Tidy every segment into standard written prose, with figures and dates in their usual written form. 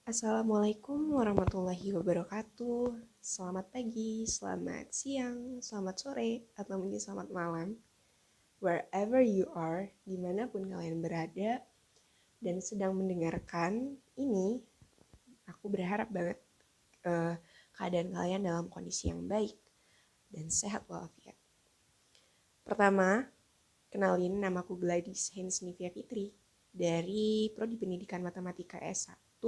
Assalamualaikum warahmatullahi wabarakatuh. Selamat pagi, selamat siang, selamat sore, atau mungkin selamat malam. Wherever you are, dimanapun kalian berada dan sedang mendengarkan ini, aku berharap banget keadaan kalian dalam kondisi yang baik dan sehat walafiat. Pertama, kenalin, namaku Gladys Hensnivia Fitri dari Prodi Pendidikan Matematika S1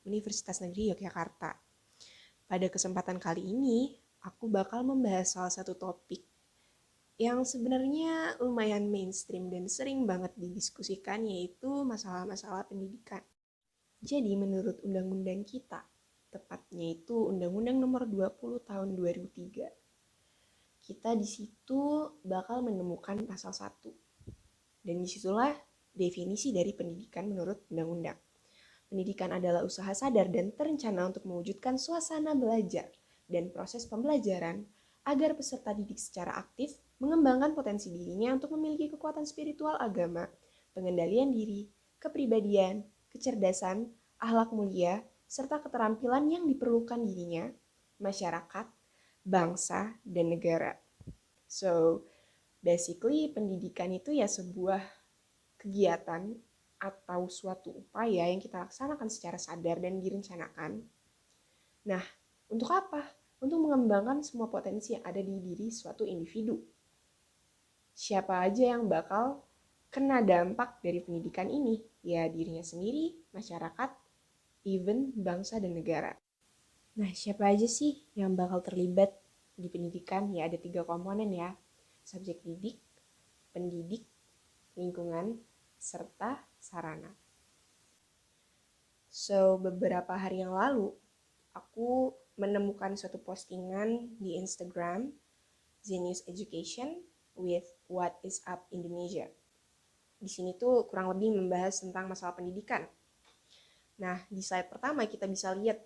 Universitas Negeri Yogyakarta. Pada kesempatan kali ini, aku bakal membahas salah satu topik yang sebenarnya lumayan mainstream dan sering banget didiskusikan, yaitu masalah-masalah pendidikan. Jadi menurut undang-undang kita, tepatnya itu Undang-Undang Nomor 20 Tahun 2003, kita di situ bakal menemukan pasal 1. Dan disitulah definisi dari pendidikan menurut undang-undang. Pendidikan adalah usaha sadar dan terencana untuk mewujudkan suasana belajar dan proses pembelajaran agar peserta didik secara aktif mengembangkan potensi dirinya untuk memiliki kekuatan spiritual agama, pengendalian diri, kepribadian, kecerdasan, akhlak mulia, serta keterampilan yang diperlukan dirinya, masyarakat, bangsa, dan negara. So, basically pendidikan itu ya sebuah kegiatan atau suatu upaya yang kita laksanakan secara sadar dan direncanakan. Nah, untuk apa? Untuk mengembangkan semua potensi yang ada di diri suatu individu. Siapa aja yang bakal kena dampak dari pendidikan ini? Ya dirinya sendiri, masyarakat, even bangsa dan negara. Nah, siapa aja sih yang bakal terlibat di pendidikan? Ya ada 3 komponen ya. Subjek didik, pendidik, lingkungan, serta sarana. So, beberapa hari yang lalu, aku menemukan suatu postingan di Instagram, Zenius Education with What is Up Indonesia. Di sini tuh kurang lebih membahas tentang masalah pendidikan. Nah, di slide pertama kita bisa lihat,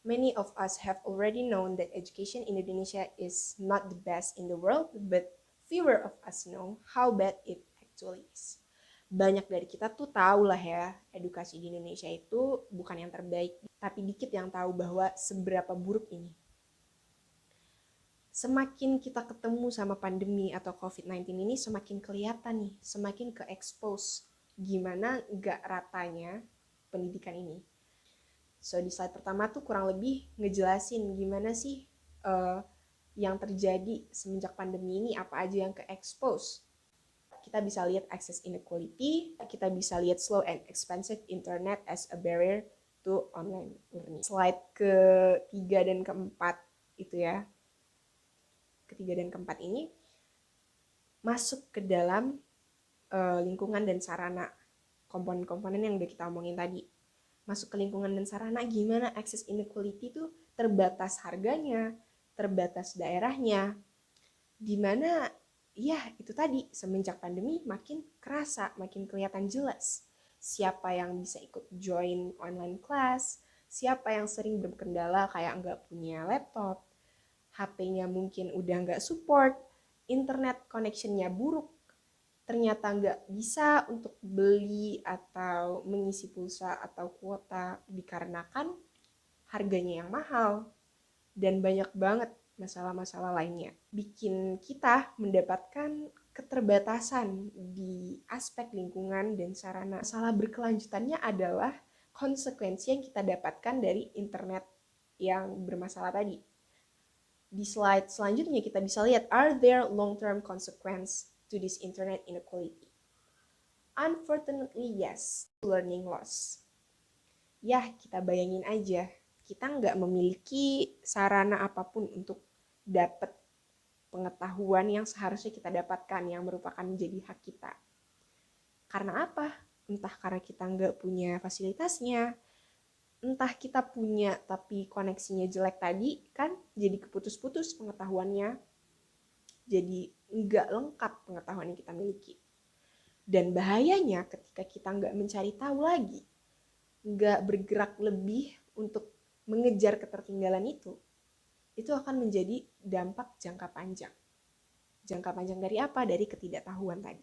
many of us have already known that education in Indonesia is not the best in the world, but fewer of us know how bad it actually is. Banyak dari kita tuh tahu lah ya, edukasi di Indonesia itu bukan yang terbaik, tapi dikit yang tahu bahwa seberapa buruk ini. Semakin kita ketemu sama pandemi atau COVID-19 ini, semakin kelihatan nih, semakin ke-expose gimana gak ratanya pendidikan ini. So di slide pertama tuh kurang lebih ngejelasin gimana sih yang terjadi semenjak pandemi ini, apa aja yang ke-expose. Kita bisa lihat access inequality, kita bisa lihat slow and expensive internet as a barrier to online learning. Slide ketiga dan keempat itu ya. Ketiga dan keempat ini masuk ke dalam lingkungan dan sarana, komponen-komponen yang udah kita omongin tadi. Masuk ke lingkungan dan sarana, gimana access inequality itu terbatas harganya, terbatas daerahnya, dimana ya itu tadi semenjak pandemi makin kerasa, makin kelihatan jelas siapa yang bisa ikut join online class, siapa yang sering berkendala kayak nggak punya laptop, HP-nya mungkin udah nggak support, internet connection-nya buruk, ternyata nggak bisa untuk beli atau mengisi pulsa atau kuota dikarenakan harganya yang mahal, dan banyak banget masalah-masalah lainnya. Bikin kita mendapatkan keterbatasan di aspek lingkungan dan sarana. Masalah berkelanjutannya adalah konsekuensi yang kita dapatkan dari internet yang bermasalah tadi. Di slide selanjutnya kita bisa lihat, are there long-term consequences to this internet inequality? Unfortunately, yes. Learning loss. Ya, kita bayangin aja, kita nggak memiliki sarana apapun untuk dapat pengetahuan yang seharusnya kita dapatkan, yang merupakan menjadi hak kita. Karena apa? Entah karena kita nggak punya fasilitasnya, entah kita punya tapi koneksinya jelek tadi, kan jadi keputus-putus pengetahuannya, jadi nggak lengkap pengetahuan yang kita miliki. Dan bahayanya ketika kita nggak mencari tahu lagi, nggak bergerak lebih untuk mengejar ketertinggalan itu akan menjadi dampak jangka panjang. Jangka panjang dari apa? Dari ketidaktahuan tadi.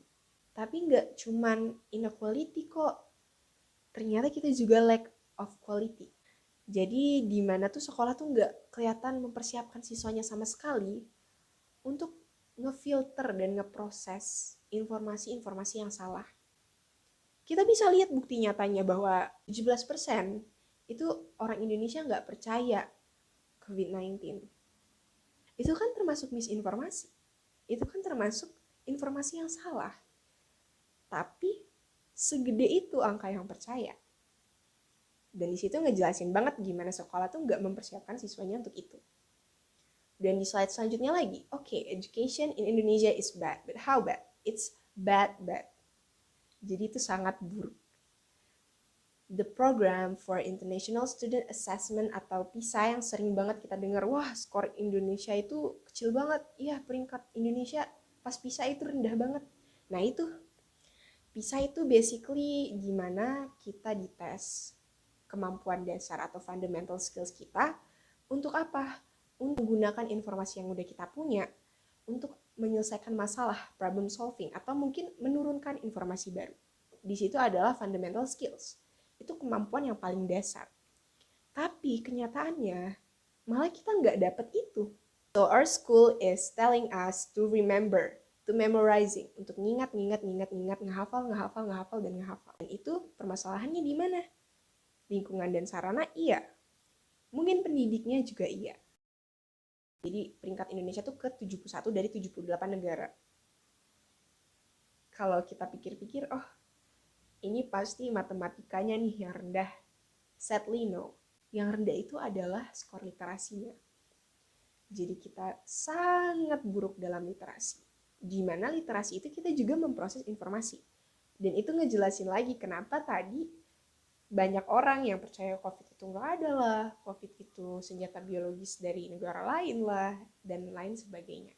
Tapi nggak cuman inequality kok. Ternyata kita juga lack of quality. Jadi di mana tuh sekolah tuh nggak kelihatan mempersiapkan siswanya sama sekali untuk ngefilter dan ngeproses informasi-informasi yang salah. Kita bisa lihat bukti nyatanya bahwa 17% itu orang Indonesia nggak percaya COVID-19. Itu kan termasuk misinformasi. Itu kan termasuk informasi yang salah. Tapi segede itu angka yang percaya. Dan di situ ngejelasin banget gimana sekolah tuh nggak mempersiapkan siswanya untuk itu. Dan di slide selanjutnya lagi, oke, education in Indonesia is bad, but how bad? It's bad. Jadi itu sangat buruk. The Program for International Student Assessment atau PISA yang sering banget kita dengar, wah skor Indonesia itu kecil banget, iya peringkat Indonesia pas PISA itu rendah banget. Nah itu, PISA itu basically gimana kita dites kemampuan dasar atau fundamental skills kita untuk apa? Untuk menggunakan informasi yang udah kita punya untuk menyelesaikan masalah, problem solving, atau mungkin menurunkan informasi baru. Di situ adalah fundamental skills. Itu kemampuan yang paling dasar. Tapi kenyataannya malah kita nggak dapet itu. So our school is telling us to remember, to memorizing, untuk ngingat, ngehafal, dan ngehafal. Dan itu permasalahannya di mana? Lingkungan dan sarana iya. Mungkin pendidiknya juga iya. Jadi peringkat Indonesia tuh ke 71 dari 78 negara. Kalau kita pikir-pikir, oh ini pasti matematikanya nih yang rendah. Sadly no. Yang rendah itu adalah skor literasinya. Jadi kita sangat buruk dalam literasi. Di mana literasi itu kita juga memproses informasi. Dan itu ngejelasin lagi kenapa tadi banyak orang yang percaya COVID itu nggak ada lah, COVID itu senjata biologis dari negara lain lah, dan lain sebagainya.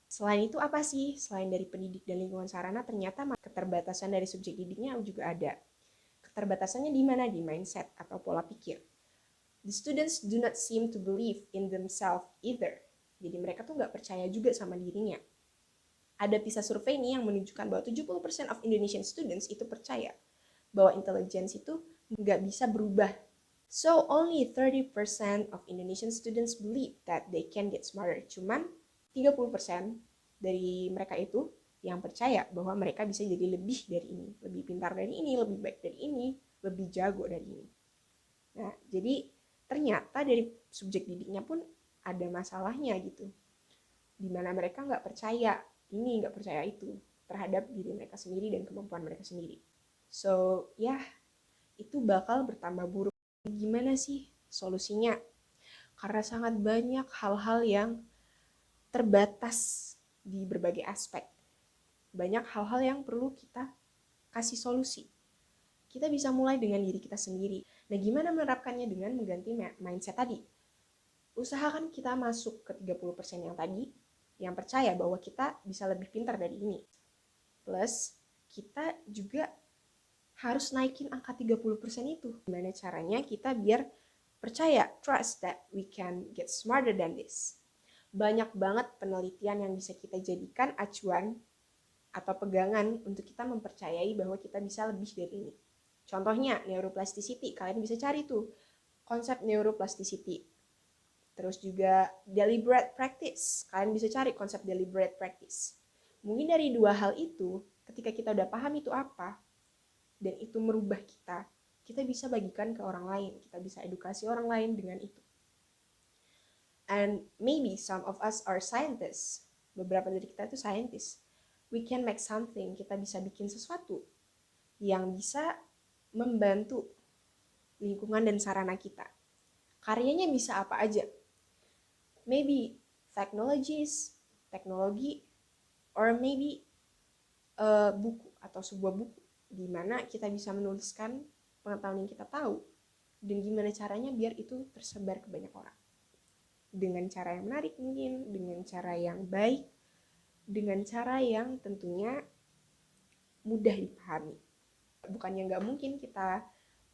Selain itu apa sih? Selain dari pendidik dan lingkungan sarana, ternyata keterbatasan dari subjek didiknya juga ada. Keterbatasannya di mana? Di mindset atau pola pikir. The students do not seem to believe in themselves either. Jadi mereka tuh nggak percaya juga sama dirinya. Ada PISA survei nih yang menunjukkan bahwa 70% of Indonesian students itu percaya bahwa intelligence itu nggak bisa berubah. So only 30% of Indonesian students believe that they can get smarter. Cuman 30% dari mereka itu yang percaya bahwa mereka bisa jadi lebih dari ini, lebih pintar dari ini, lebih baik dari ini, lebih jago dari ini. Nah, jadi ternyata dari subjek didiknya pun ada masalahnya gitu. Dimana mereka nggak percaya ini, nggak percaya itu terhadap diri mereka sendiri dan kemampuan mereka sendiri. So, ya, itu bakal bertambah buruk. Gimana sih solusinya? Karena sangat banyak hal-hal yang terbatas di berbagai aspek. Banyak hal-hal yang perlu kita kasih solusi. Kita bisa mulai dengan diri kita sendiri. Nah, gimana menerapkannya dengan mengganti mindset tadi? Usahakan kita masuk ke 30% yang tadi, yang percaya bahwa kita bisa lebih pintar dari ini. Plus, kita juga harus naikin angka 30% itu. Gimana caranya kita biar percaya, trust that we can get smarter than this. Banyak banget penelitian yang bisa kita jadikan acuan atau pegangan untuk kita mempercayai bahwa kita bisa lebih dari ini. Contohnya, neuroplasticity. Kalian bisa cari tuh konsep neuroplasticity. Terus juga deliberate practice. Kalian bisa cari konsep deliberate practice. Mungkin dari dua hal itu, ketika kita udah paham itu apa, dan itu merubah kita, kita bisa bagikan ke orang lain. Kita bisa edukasi orang lain dengan itu. And maybe some of us are scientists. Beberapa dari kita itu scientists. We can make something. Kita bisa bikin sesuatu yang bisa membantu lingkungan dan sarana kita. Karyanya bisa apa aja. Maybe teknologi, or maybe buku atau sebuah buku di mana kita bisa menuliskan pengetahuan yang kita tahu dan gimana caranya biar itu tersebar ke banyak orang. Dengan cara yang menarik mungkin, dengan cara yang baik, dengan cara yang tentunya mudah dipahami. Bukannya nggak mungkin kita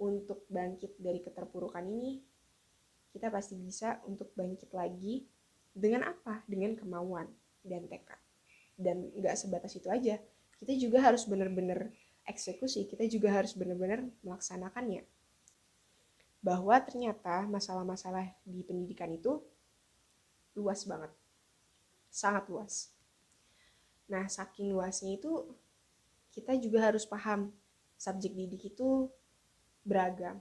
untuk bangkit dari keterpurukan ini, kita pasti bisa untuk bangkit lagi dengan apa? Dengan kemauan dan tekad. Dan nggak sebatas itu aja, kita juga harus benar-benar eksekusi, kita juga harus benar-benar melaksanakannya. bahwa ternyata masalah-masalah di pendidikan itu luas banget, sangat luas. Nah, saking luasnya itu kita juga harus paham subjek didik itu beragam,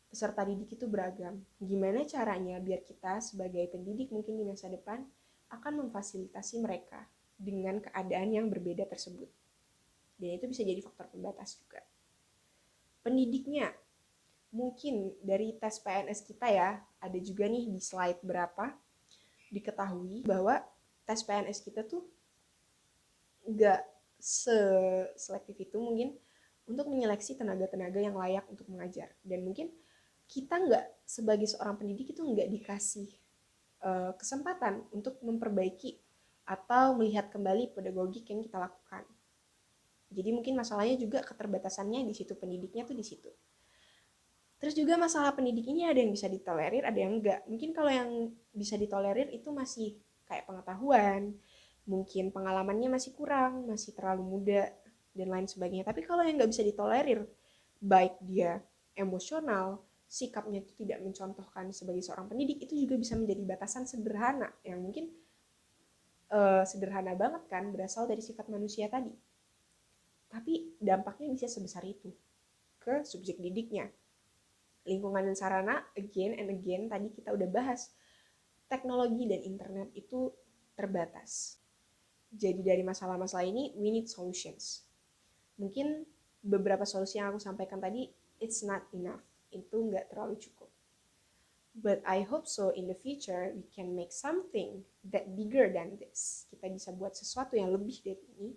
peserta didik itu beragam. Gimana caranya biar kita sebagai pendidik mungkin di masa depan akan memfasilitasi mereka dengan keadaan yang berbeda tersebut. Dan itu bisa jadi faktor pembatas juga. Pendidiknya, mungkin dari tes PNS kita ya, ada juga nih di slide berapa, diketahui bahwa tes PNS kita tuh nggak selektif itu mungkin untuk menyeleksi tenaga-tenaga yang layak untuk mengajar. Dan mungkin kita nggak sebagai seorang pendidik itu nggak dikasih kesempatan untuk memperbaiki atau melihat kembali pedagogik yang kita lakukan. Jadi mungkin masalahnya juga keterbatasannya di situ, pendidiknya tuh di situ. Terus juga masalah pendidik ini ada yang bisa ditolerir, ada yang enggak. Mungkin kalau yang bisa ditolerir itu masih kayak pengetahuan, mungkin pengalamannya masih kurang, masih terlalu muda, dan lain sebagainya. Tapi kalau yang nggak bisa ditolerir, baik dia emosional, sikapnya itu tidak mencontohkan sebagai seorang pendidik, itu juga bisa menjadi batasan sederhana, yang mungkin sederhana banget kan, berasal dari sifat manusia tadi. Tapi dampaknya bisa sebesar itu ke subjek didiknya. Lingkungan dan sarana, again and again, tadi kita udah bahas, teknologi dan internet itu terbatas. Jadi dari masalah-masalah ini, we need solutions. Mungkin beberapa solusi yang aku sampaikan tadi, it's not enough. Itu nggak terlalu cukup. But I hope so in the future, we can make something that bigger than this. Kita bisa buat sesuatu yang lebih dari ini.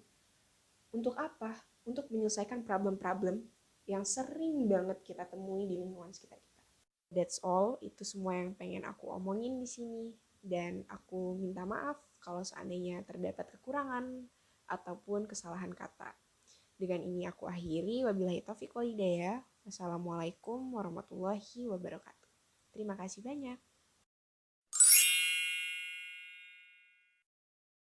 Untuk apa? Untuk menyelesaikan problem-problem yang sering banget kita temui di lingkungan sekitar kita. That's all, itu semua yang pengen aku omongin di sini. Dan aku minta maaf kalau seandainya terdapat kekurangan ataupun kesalahan kata. Dengan ini aku akhiri. Wabillahi taufiq wal hidayah. Wassalamualaikum warahmatullahi wabarakatuh. Terima kasih banyak.